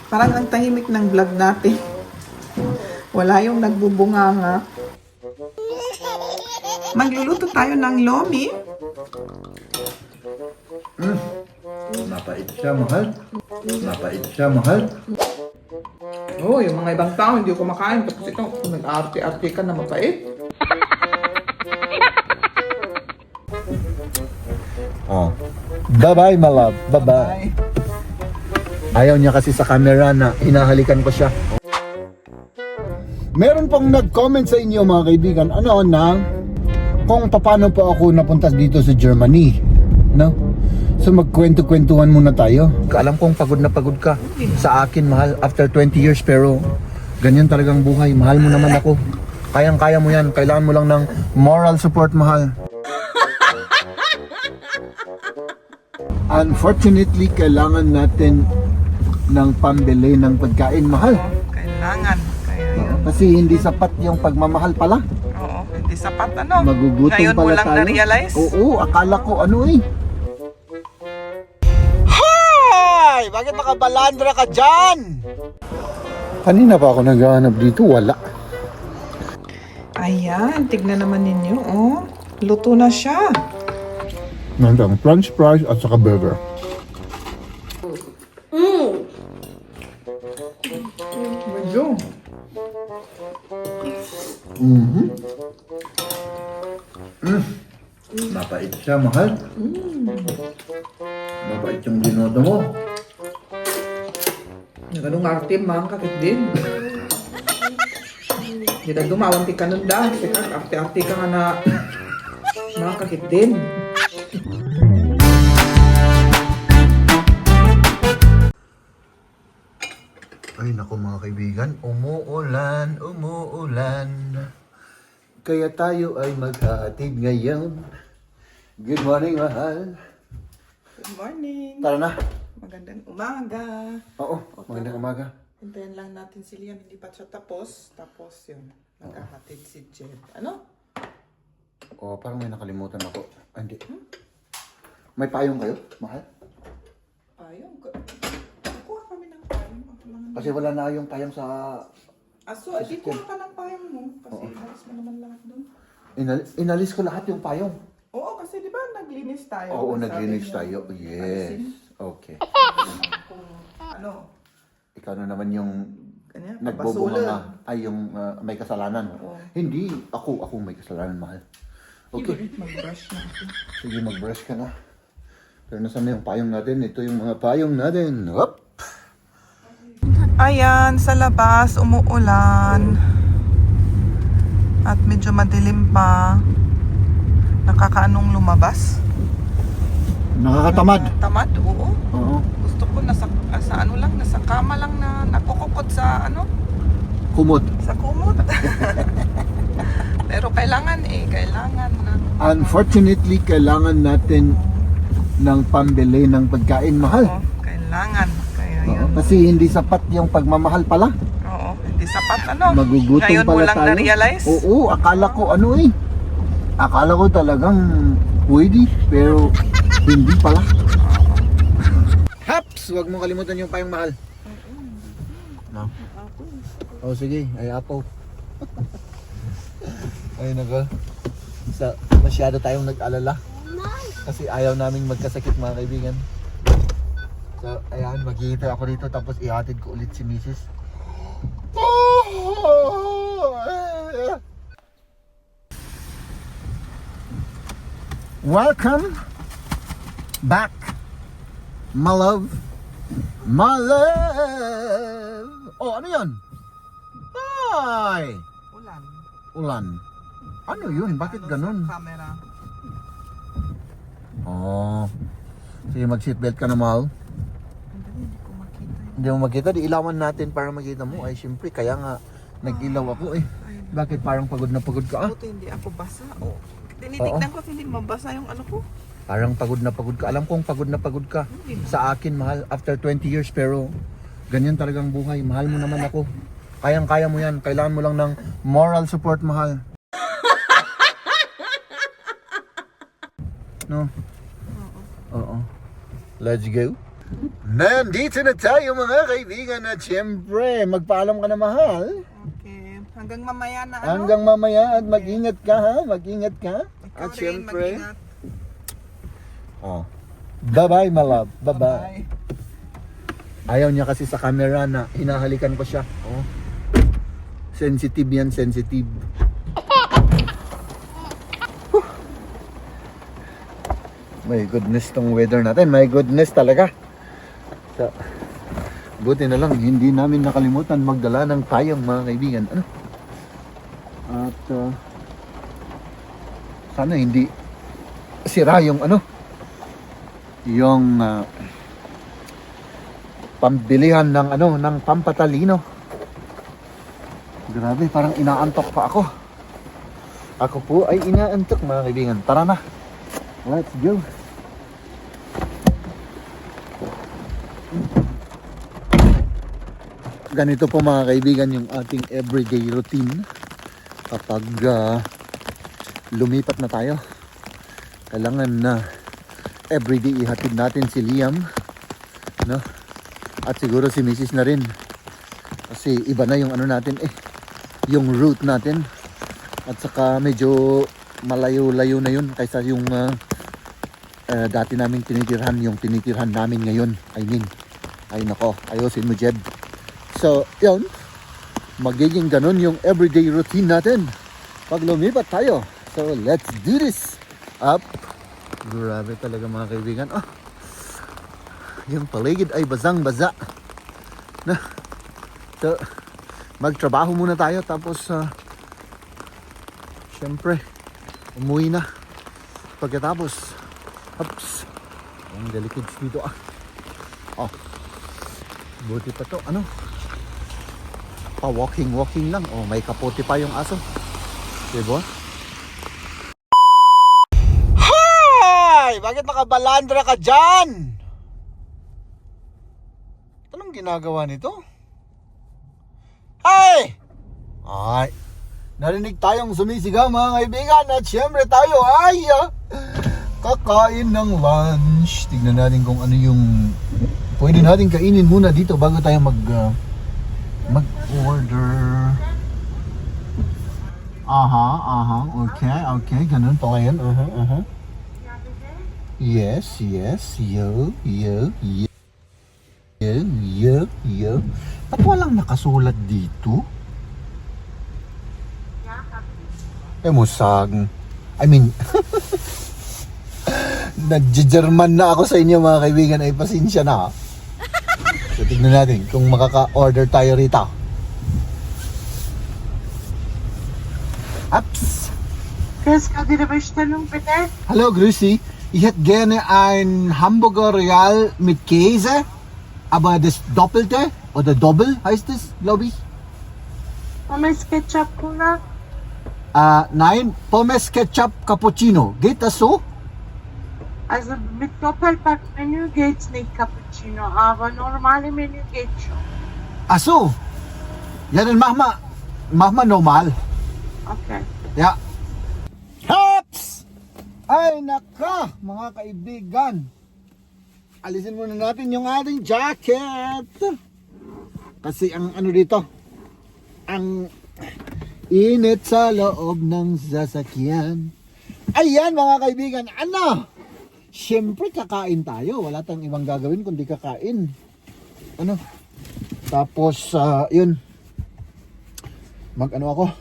Parang ang tahimik ng vlog natin. Wala yung nagbubunganga. Magluluto tayo ng lomi. Mapait siya, mahal. Mapait siya, mahal. Oh, yung mga ibang tao hindi ko kumakain. Tapos ito, nag-arte-arte ka na mapait. Oh. Bye-bye, my love. Bye-bye. Ayaw niya kasi sa camera na hinahalikan ko siya. Meron pong nag-comment sa inyo mga kaibigan, kung paano po ako napunta dito sa Germany, no? So magkwento-kwentuhan muna tayo. Alam kong pagod na pagod ka sa akin, mahal, after 20 years, pero ganyan talagang buhay. Mahal mo naman ako. Kayang-kaya mo yan. Kailangan mo lang ng moral support, mahal. Unfortunately, kailangan natin ng pambili ng pagkain, mahal. Kailangan. Kaya yun. Kasi hindi sapat yung pagmamahal pala. Oo, hindi sapat ano. Magugutom Ngayon mo pala lang tayo. na-realize? Oo, akala ko Hi! Bakit nakabalandra ka dyan? Kanina pa ako naghahanap dito, wala. Ayan, tignan naman ninyo, oh. Luto na siya. Nandang french fries at saka burger. Medyo. Mapait siya, mahal. Mapait yung dinodo mo. Ganung arte, mga kakit din. Hindi na dumawanti ka nun da. Sika, arte-arte ka nga na mga kakit din. Ay naku mga kaibigan, umuulan, umuulan. Kaya tayo ay maghahatid ngayon. Good morning, mahal. Good morning. Tara na. Magandang umaga. Oo, magandang umaga. Hintayin lang natin si Liam, hindi pa siya tapos. Tapos yun, naghahatid si Jed. Ano? Oh, parang may nakalimutan ako. Ah, hindi. May payong kayo, mahal? Payong. Kuha kami ng payong. Kasi wala na yung payong sa... Aso, di kuha ka ng payong mo. Kasi inalis mo naman lahat doon. Inalis ko lahat yung payong. Oo, kasi di ba naglinis tayo? Oo, Sabi naglinis niyo, tayo. Yes. alisin. Okay. Kung ano, Ikaw na naman yung kanya, nagbubunga basura. na. Ay, yung may kasalanan. Oo. Hindi. Ako may kasalanan, mahal. Okay. Mag-brush na ako. Sige, mag-brush ka na. Pero nasaan na yung payong natin? Ito yung mga payong natin. Hop! Ayan, sa labas, umuulan. At medyo madilim pa. Nakakaanong lumabas? Nakakatamad. Tamad, oo. Oo. Gusto ko nasa kama lang na nakukukot sa Kumot. sa kumot. Pero kailangan na. Unfortunately, kailangan natin ng pambili ng pagkain, mahal. Oo, kailangan. Kaya yun. Kasi hindi sapat yung pagmamahal pala. Oo, hindi sapat ano. Magugutom Ngayon mo pala lang tayo. na-realize? Oo, akala ko Akala ko talagang pwede, pero hindi pala. Haps! Huwag mo kalimutan yung payong mahal. No? Oh, sige. Ay, apo. Ay, nako. Masyado tayong nag-alala. Kasi ayaw naming magkasakit, mga kaibigan. So, ayan, maghihintay ako dito tapos ihatid ko ulit si Mrs. Welcome back, my love. My love. Oh, ano yun? Hi! Ulan. Ulan. Ano yun? Bakit ganun? Sa camera. Oh. Sige, mag-seatbelt ka na, mahal. Hindi ko makita. Hindi mo makita, di ilawan natin para makita mo. Ay, syempre, kaya nga nag-ilaw ako eh. Bakit parang pagod na pagod ka? Buti hindi ako basa. Oh. Tinitignan ko hindi mabasa yung ano ko. Parang pagod na pagod ka. Alam kong pagod na pagod ka sa akin, mahal, after 20 years, pero ganyan talagang buhay. Mahal mo naman ako. Kayang-kaya mo yan. Kailangan mo lang ng moral support, mahal. No? Oo. Let's go. Nandito na tayo mga kaibigan at syempre, magpaalam ka na mahal. Okay. Hanggang mamaya na ano? Hanggang mamaya at mag-ingat ka ha, mag-ingat ka. Ikaw At rin, syempre, mag-ingat. oh, bye-bye my love, bye-bye. Bye. Ayaw niya kasi sa camera na hinahalikan ko siya. Oh. Sensitive yan, sensitive. My goodness tong weather natin. My goodness talaga. So, buti na lang hindi namin nakalimutan magdala ng payong mga kaibigan. Ano? At sana hindi sira yung ano, yung pambilihan ng ano, ng pampatalino. Grabe, parang inaantok pa ako. Ako po ay inaantok mga kaibigan. Tara na. Let's go. Ganito po mga kaibigan yung ating everyday routine kapag lumipat na tayo. Kailangan na everyday ihatid natin si Liam, no? At siguro si Mrs. na rin. Kasi iba na yung ano natin yung route natin. At saka medyo malayo-layo na yun kaysa yung dati naming tinitirhan, yung tinitirhan namin ngayon. I mean, ay nako, ayusin mo Jed. So, yun, magiging ganun yung everyday routine natin pag lumipat tayo. So, let's do this. Up. Grabe talaga mga kaibigan. Yung paligid ay basang-basa. Na. So, magtrabaho muna tayo tapos syempre, umuwi na. Pagkatapos, ups, ang delicates dito buti pa to, ano? Pa-walking lang. May kapote pa yung aso. Diba? Hi! Bakit nakabalandra ka dyan? Anong ginagawa nito? Hi! Ay, narinig tayong sumisigaw mga kaibigan at syempre tayo ay kakain ng lunch. Tignan natin kung ano yung pwede natin kainin muna dito bago tayo mag-order. Okay, ganun pa ngayon. Yes, yo. Ba't walang nakasulat dito? Musag. I mean, nag-German na ako sa inyo mga kaibigan, ay pasensya na. So tignan natin kung makaka-order tayo rito. Ups. Kannst du dir Bestellung bitte? Hallo, grüß Sie. Ich hätte gerne ein Hamburger Real mit Käse, aber das Doppelte oder Doppel heißt es, glaube ich. Pommes Ketchup Cola? Nein, Pommes Ketchup Cappuccino. Geht das so? Also mit Doppelpack-Menü geht's nicht Cappuccino, aber normale Menü geht schon. Ach so. Ja, dann mach mal normal. Okay. Ja. Hops! Ay naka, mga kaibigan. Alisin muna natin yung ating jacket. Kasi ang ano dito, ang init sa loob ng sasakyan. Ayan mga kaibigan, ano? Siyempre kakain tayo. Wala tayong ibang gagawin kundi kakain. Ano? Tapos, yun. Magtrabaho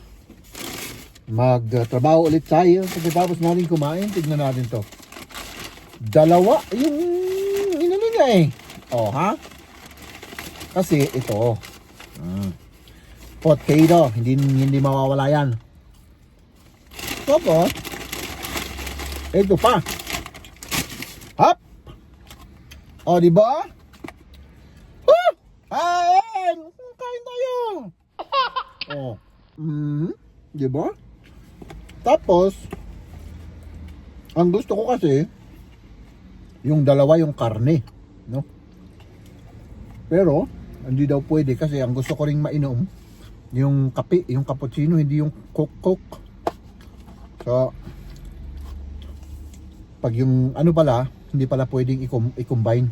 ulit tayo. Pagkatapos natin kumain, tignan natin to. Dalawa, yung inano niya ha? Kasi ito, potato, hindi mawawala yan. Tapos, ito pa. Hop! Diba? Kain! Kain tayo! Diba? Tapos, ang gusto ko kasi, yung dalawa yung karne, no? Pero, hindi daw pwede kasi ang gusto ko ring mainom, yung kape, yung cappuccino, hindi yung coke. So, pag yung ano pala, hindi pala pwedeng i-combine.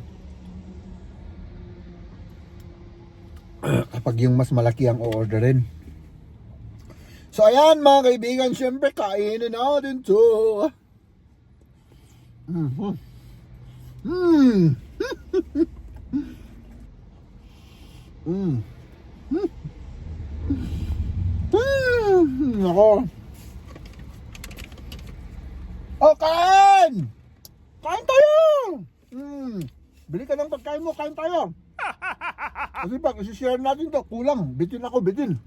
kapag yung mas malaki ang o-orderin. So ayan mga kaibigan, syempre kainin natin to. Ako. Oh, kain! Kain tayo! Bili ka ng pagkain mo, kain tayo. Kasi pag isi-share natin to, kulang. Bitin ako, bitin.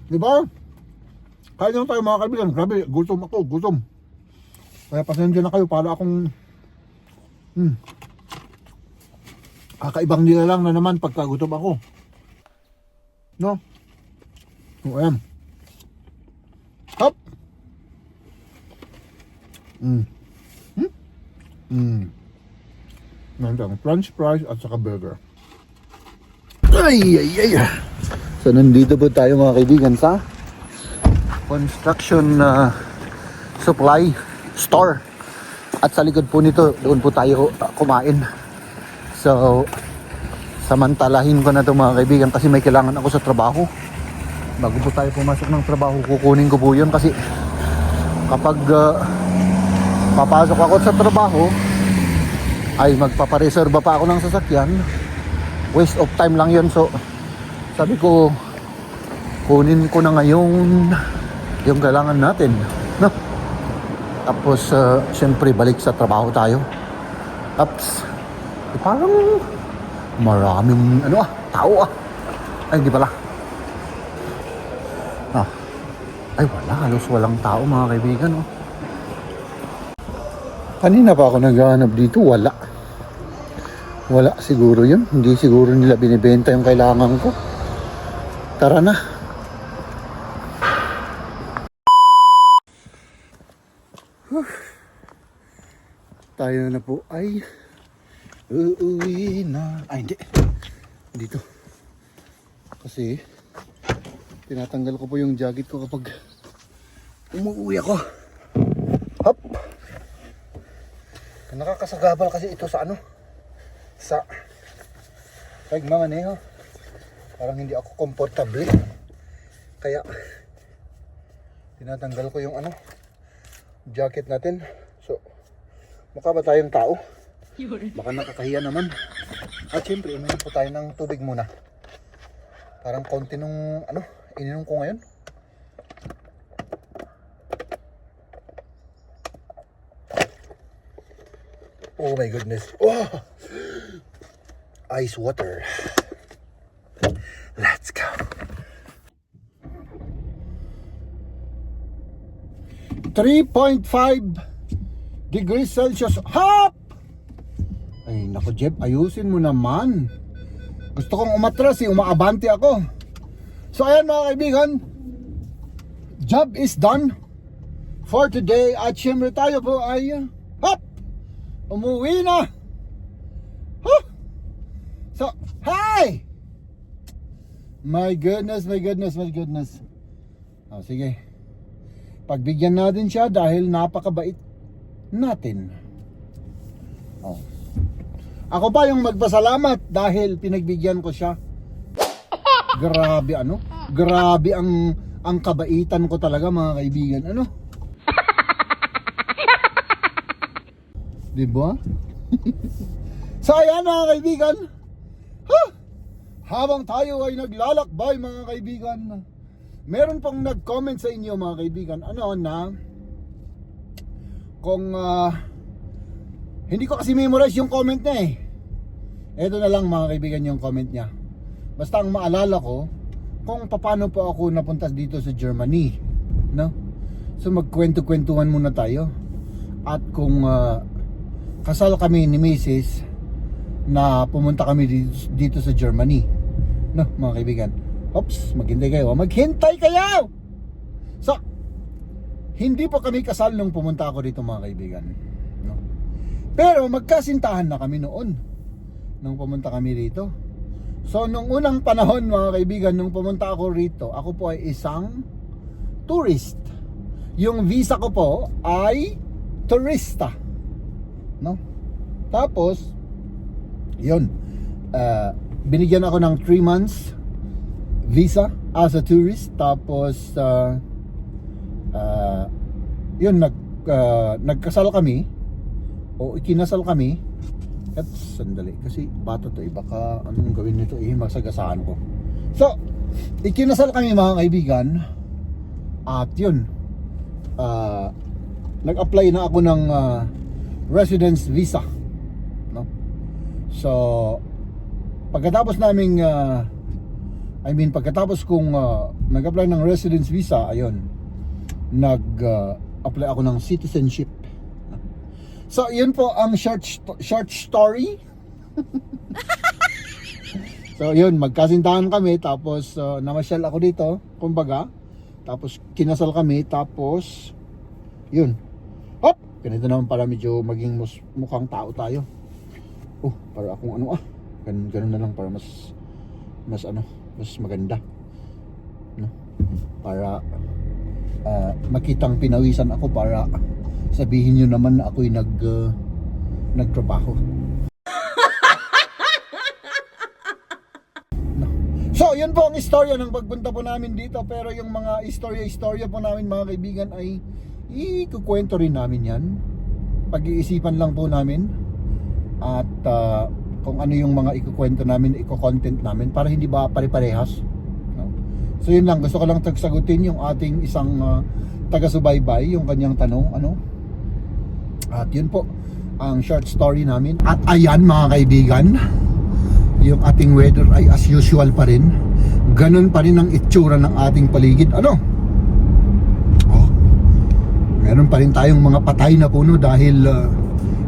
Diba? Kain lang tayo mga kaibigan. Grabe, gutom ako, gutom. Kaya pasensya na kayo para akong kakaibang nila lang na naman pagka gutom ako. No? So, ayan. Hop! Nandang french fries at saka burger. Ay, ay, ay. So, nandito po tayo mga kaibigan sa construction supply store. At sa likod po nito, doon po tayo kumain. So, samantalahin ko na ito mga kaibigan kasi may kailangan ako sa trabaho. Bago po tayo pumasok ng trabaho, kukunin ko po yun kasi kapag papasok ako sa trabaho ay magpapareserva pa ako ng sasakyan. Waste of time lang yun. So sabi ko kunin ko na ngayon yung kailangan natin, no? Tapos syempre balik sa trabaho tayo. Ups, parang maraming tao ay hindi pala ay wala, halos walang tao mga kaibigan. Kanina pa ako naghahanap dito, wala siguro yun, hindi siguro nila binibenta yung kailangan ko. Tara na. Tayo na po ay uuwi na. Ay hindi, dito kasi tinatanggal ko po yung jacket ko kapag umuwi ako. Hop! Nakakasagabal kasi ito sa sa pagmamaneho. Parang hindi ako komportable. Kaya tinatanggal ko yung jacket natin. So, mukha ba tayong tao? Baka nakakahiya naman. At syempre, uminom po tayo ng tubig muna. Parang konti nung ininom ko ngayon. Oh my goodness. Oh! Ice water. Let's go. 3.5 degrees Celsius. Hop! Ay, naku Jeff, ayusin mo naman. Gusto kong umatras umaabante ako. So ayan mga kaibigan, job is done for today. At syempre tayo po ay hop! Umuwi na. Huh! So, hi! My goodness. Oh, sige. Pagbigyan natin siya dahil napakabait natin. Oh. Ako pa yung magpasalamat dahil pinagbigyan ko siya. Grabe Grabe ang kabaitan ko talaga mga kaibigan. Diba? So ayan mga kaibigan. Habang tayo ay naglalakbay mga kaibigan, meron pang nag-comment sa inyo mga kaibigan. Na kung hindi ko kasi memorize yung comment niya Ito na lang mga kaibigan yung comment niya. Basta ang maalala ko kung paano po ako napunta dito sa Germany, no? So magkwento-kwentuhan muna tayo. At kung kasal kami ni Mrs. na pumunta kami dito sa Germany, no mga kaibigan. Oops, maghintay kayo. So hindi po kami kasal nung pumunta ako dito mga kaibigan, no? Pero magkasintahan na kami noon nung pumunta kami rito. So nung unang panahon mga kaibigan, nung pumunta ako rito, ako po ay isang tourist. Yung visa ko po ay turista, no? Tapos yun, binigyan ako ng 3 months visa as a tourist. Tapos yun, nagkasal kami o ikinasal kami. At sandali, kasi bata to baka anong gawin nito masagasaan ko. So ikinasal kami mga kaibigan. At yun, nag-apply na ako ng residence visa, no? So pagkatapos naming pagkatapos kong nag-apply ng residence visa, ayun, nag-apply ako ng citizenship. So yun po ang short story. So yun, magkasintahan kami, tapos namasyal ako dito, kumbaga. Tapos kinasal kami, tapos yun. Hop! Ganito naman para medyo maging mukhang tao tayo. Para akong ganun na lang para mas maganda, no? Para makitang pinawisan ako, para sabihin nyo naman na ako'y nagtrabaho. So, yun po ang istorya ng pagpunta po namin dito. Pero yung mga istorya po namin mga kaibigan ay ikukwento rin namin yan. Pag-iisipan lang po namin. At kung ano yung mga ikukwento namin, iko-content namin para hindi ba pare-parehas, no? So yun lang, gusto ko lang tagsagutin yung ating isang taga-subaybay, yung kanyang tanong, At yun po ang short story namin. At ayan mga kaibigan, yung ating weather ay as usual pa rin. Ganun pa rin ang itsura ng ating paligid. Meron pa rin tayong mga patay na puno dahil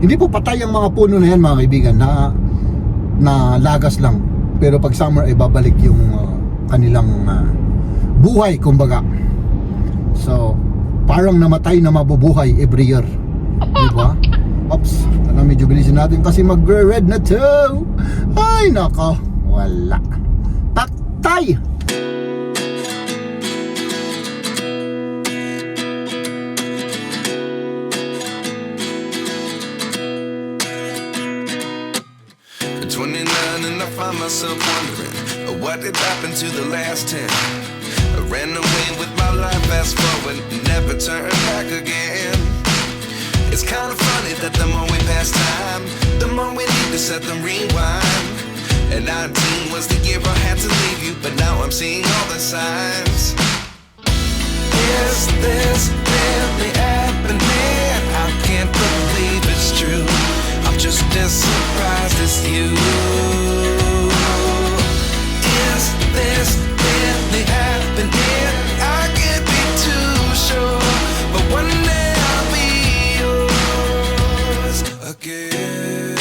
hindi po patay ang mga puno na yan mga kaibigan, na lagas lang. Pero pag summer ay babalik yung kanilang buhay, kumbaga. So parang namatay na mabubuhay every year, diba? Oops, medyo bilisin natin kasi magre-red na to. Ay nako, wala, patay. At 29 and I find myself wondering what did happen to the last 10. I ran away with my life, fast forward, never turn back again. It's kind of funny that the more we pass time, the more we need to set the rewind. And 19 was the year I had to leave you, but now I'm seeing all the signs. Is this really happening? I can't believe it's true. I'm just as surprised as you. Is this really happening? I can't be too sure, but one day I'll be yours again.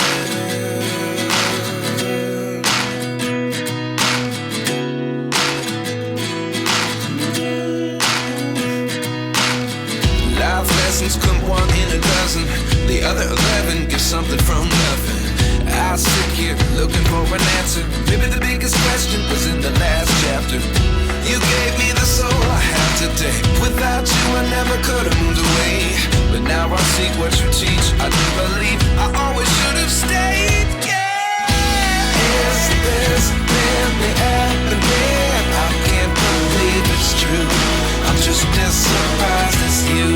Life lessons come one in a dozen. The other 11 give something from nothing. I sit here looking for an answer. Maybe the biggest question was in the last chapter. You gave me the soul I have today. Without you I never could have moved away. But now I see what you teach. I do believe I always should have stayed. Yeah. Is this really happening? I can't believe it's true. I'm just as surprised as you.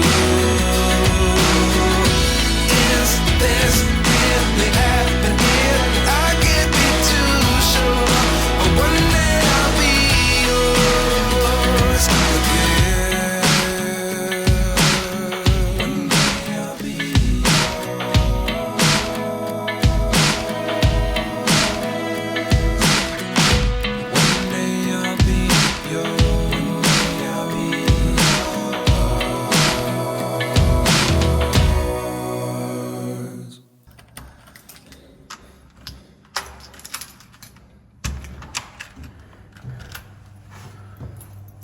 Is this really happening? I can't be too sure, but one day I'll be yours again. One day I'll be yours. One day I'll be yours. One day I'll be yours.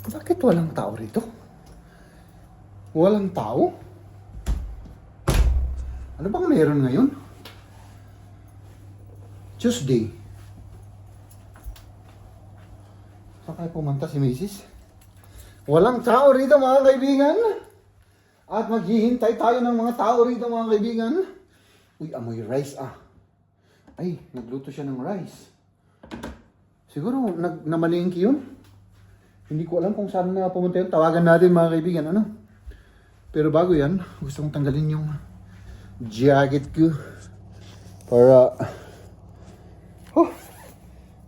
Bakit walang tao rito? Walang tao? Ano bang meron ngayon? Tuesday. Saan kaya pumunta si Mrs.? Walang tao rito mga kaibigan. At maghihintay tayo ng mga tao rito mga kaibigan. Uy, amoy rice ah. Ay, nagluto siya ng rice. Siguro namalingki yun. Hindi ko alam kung saan na pumunta yun. Tawagan natin mga kaibigan, ano? Pero bago yan, gusto kong tanggalin yung jacket ko. Para...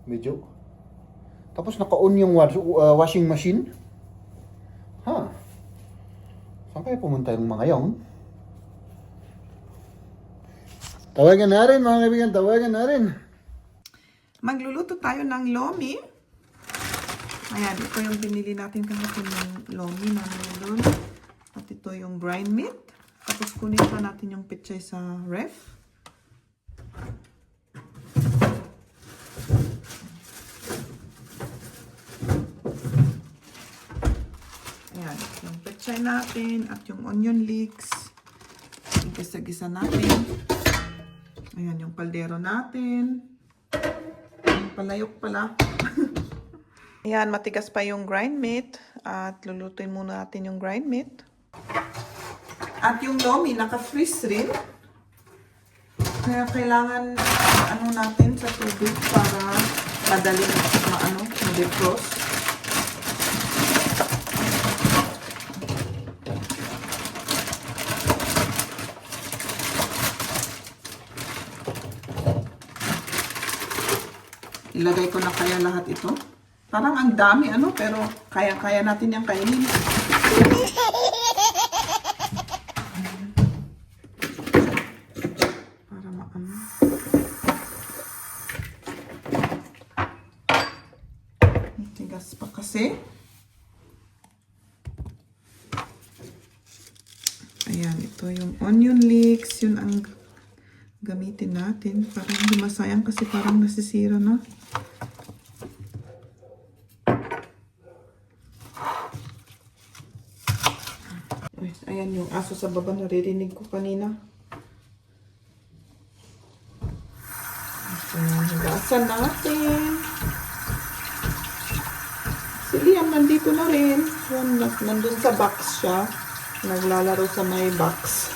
medyo... Tapos naka-on yung washing machine. Saan kaya pumunta yung mga yon? Tawagan na rin mga kaibigan, tawagan na rin. Magluluto tayo ng lomi. Ayan, ito yung binili natin kahapon ng lomi na noodle. At ito yung brine meat. Tapos kunin pa natin yung pechay sa ref. Ayan, yung pechay natin at yung onion leeks. Igisa-gisa natin. Ayan yung kaldero natin. Yung palayok pala. Ayan, matigas pa yung grind meat. At lulutuin muna natin yung grind meat. At yung lomi, naka-freeze rin. Kaya kailangan ano natin sa tubig para madaling ma-defrost. Ilagay ko na kaya lahat ito. Parang ang dami pero kaya natin yung kainin. Para maano. Tigas pa kasi. Ayan, ito yung onion leeks. Yun ang gamitin natin. Parang hindi masayang kasi parang nasisira na. Ayan yung aso sa baba, naririnig ko kanina. Hugasan natin. Si Liam nandito na rin. Nandun sa box siya. Naglalaro sa may box.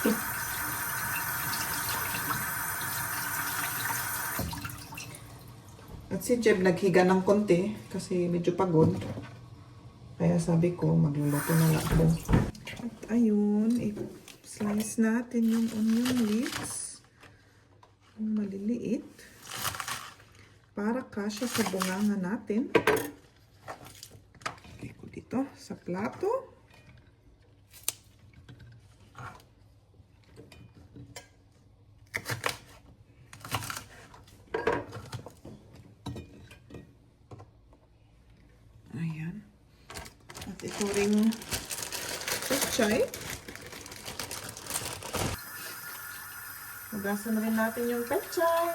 At si Jeb naghiga ng konti kasi medyo pagod. Kaya sabi ko, magluluto na lang ako. At ayun, i-slice natin yung onion leeks. Yung maliliit. Para kasya sa bunganga natin. Lagay ko dito sa plato. Ayan. At ito ring pechay. Hugasan rin natin yung pechay.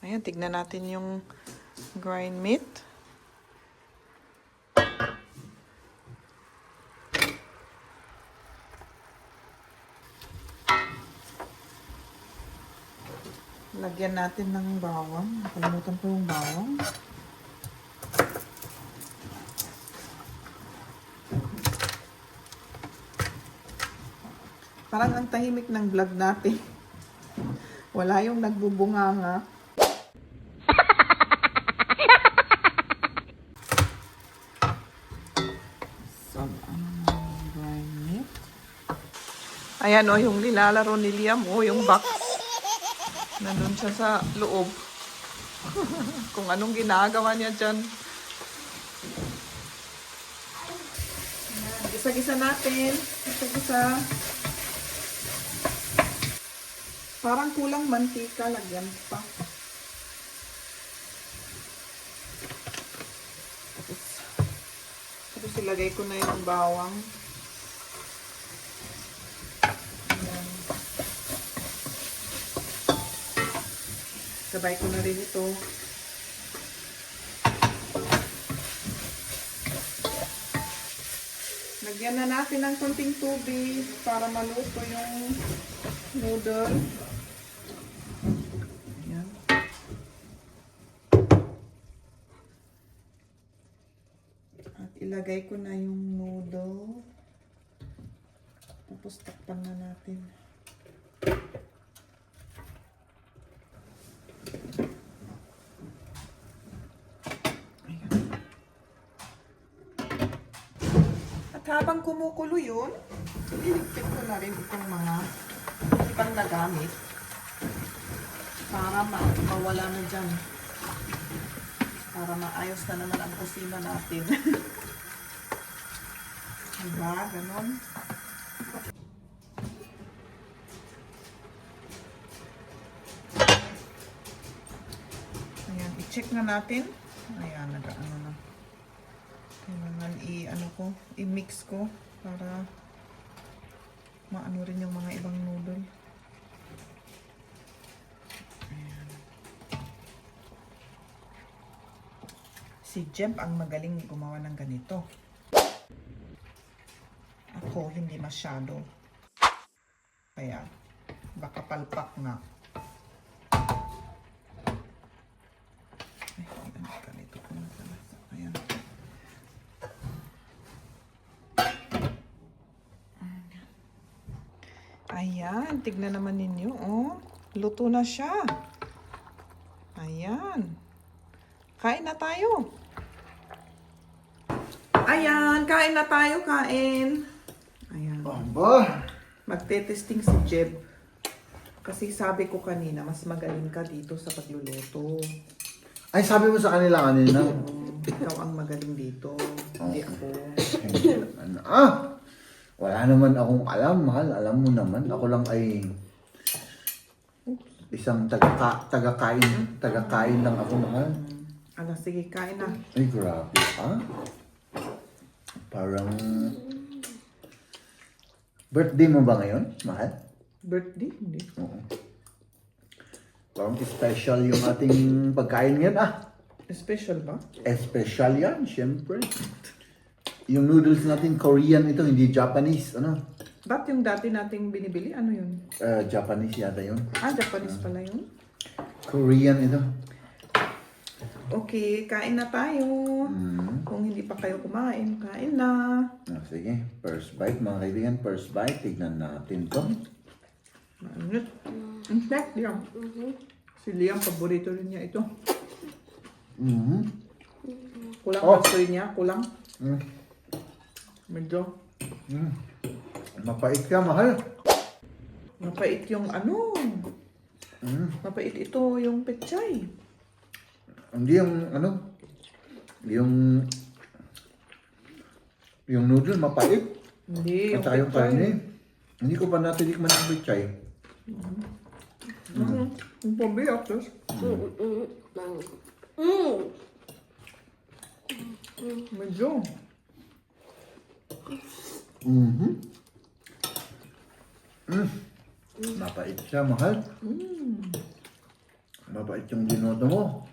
Ayan, tignan natin yung grind meat. Lagyan natin ng bawang. Nakalimutan ko yung bawang. Parang ang tahimik ng vlog natin. Wala yung nagbubunganga. So, grind meat. Ayan yung nilalaro ni Liam. Yung box. Nandun siya sa loob. Kung anong ginagawa niya dyan. Gisa-gisa natin. Gisa-gisa. Parang kulang mantika, lagyan pa. Tapos ilagay ko na yung bawang. Ayan. Sabay ko na rin ito. Lagyan na natin ng konting tubig para maluto yung noodle. Ayan. At ilagay ko na yung noodle. Tapos takpan na natin. habang kumukulo yun, ililigpit ko na rin itong mga ibang nagamit para mawala na dyan. Para maayos na naman ang kusina natin. Diba? Ganon. Ayan, i-check na natin. Ayan, nag-ano na. Kailangan i-mix ko para maano rin yung mga ibang noodle. Ayan. Si Jeb ang magaling gumawa ng ganito. Ako, hindi masyado. Kaya, baka palpak nga. Ay, ganito ko na pala. Ayan. Ayan, tignan naman ninyo, oh. Luto na siya. Ayan. Kain na tayo. Ayan, kain na tayo, kain. Ayan. Aba! Magte-testing si Jeb. Kasi sabi ko kanina, mas magaling ka dito sa pagluluto. Ay, sabi mo sa kanila kanina. Ikaw ang magaling dito. Hindi ako. Wala naman akong alam, mahal. Alam mo naman, ako lang ay isang tagakain lang ako, mahal. Ala, sige, kain na. Ay, grabe, ha? Parang birthday mo ba ngayon, mahal? Birthday? Hindi. Oo. Parang special yung ating pagkain ngayon, Special ba? Special yan, syempre. Yung noodles natin, Korean ito, hindi Japanese, ano? Ba't yung dati nating binibili? Ano yun? Japanese yata yun. Japanese pala yun. Korean ito. Okay, kain na tayo. Kung hindi pa kayo kumain, kain na. Sige, first bite mga kaibigan, first bite. Tignan natin to. Mainit. In fact, Liam. Si Liam, paborito rin niya ito. Kulang gusto rin niya, kulang. Medyo. Mapait ka, mahal. Mapait yung ano. Mapait ito yung pechay. Hindi yung ano, yung noodle mapait. Hindi, At yung karne. Hindi ko pa natitikman ang pechay. Yung pabiyak, tos. Medyo. Mapait siya, mahal. Mapait yung dinoto mo.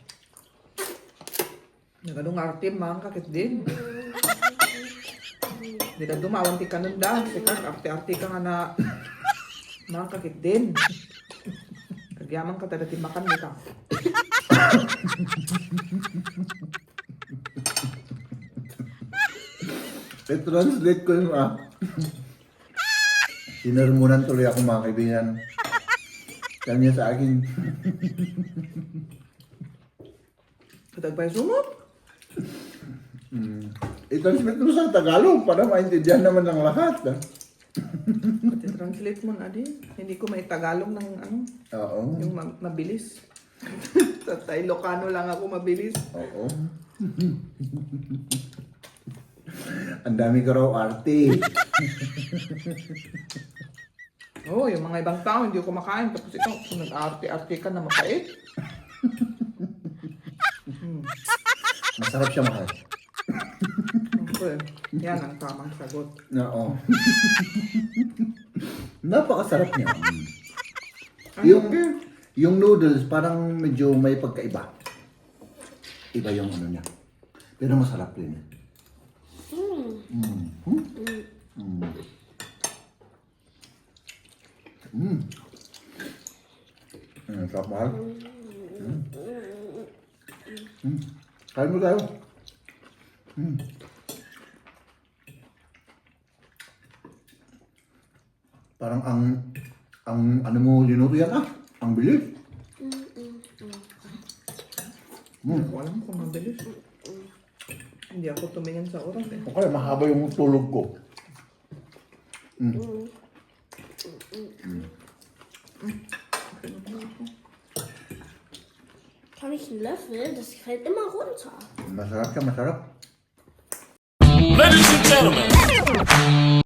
Nagadong arte, mga kakit din. Hindi na dumawanti ka nun da. Sikat, arte-arte ka nga na mga kakit din. Kagyaman ka talaga timakan mo ka. I-translate ko yung Sinarmunan tuloy ako mga kaibigan. Kanya sa akin. Katagbay sumot. I-translate mo sa Tagalog para maintindihan naman ng lahat. Pati translate mo na din. Hindi ko may Tagalog ng ano, Oo. yung mabilis. Sa Ilocano lang ako mabilis. Oo. Ang dami ko raw arte. Oo, yung mga ibang tao hindi ko kumakain. Tapos ito, nag-arte-arte ka na mapait. Masarap siya, mahal. Okay. Yan ang tamang sagot. Oo. Napakasarap niya. Okay. Yung noodles parang medyo may pagkaiba. Iba yung ano niya. Pero masarap rin. Sarap, mahal. Kain mo tayo. Parang ang ano mo linuto yan ang bilis. Hindi ko alam kung mabilis. Hindi ako tumingin sa oras eh. Okay, mahaba yung tulog ko. Kann ich einen Löffel? Das fällt immer runter. Masarap siya, masarap. Ladies and gentlemen,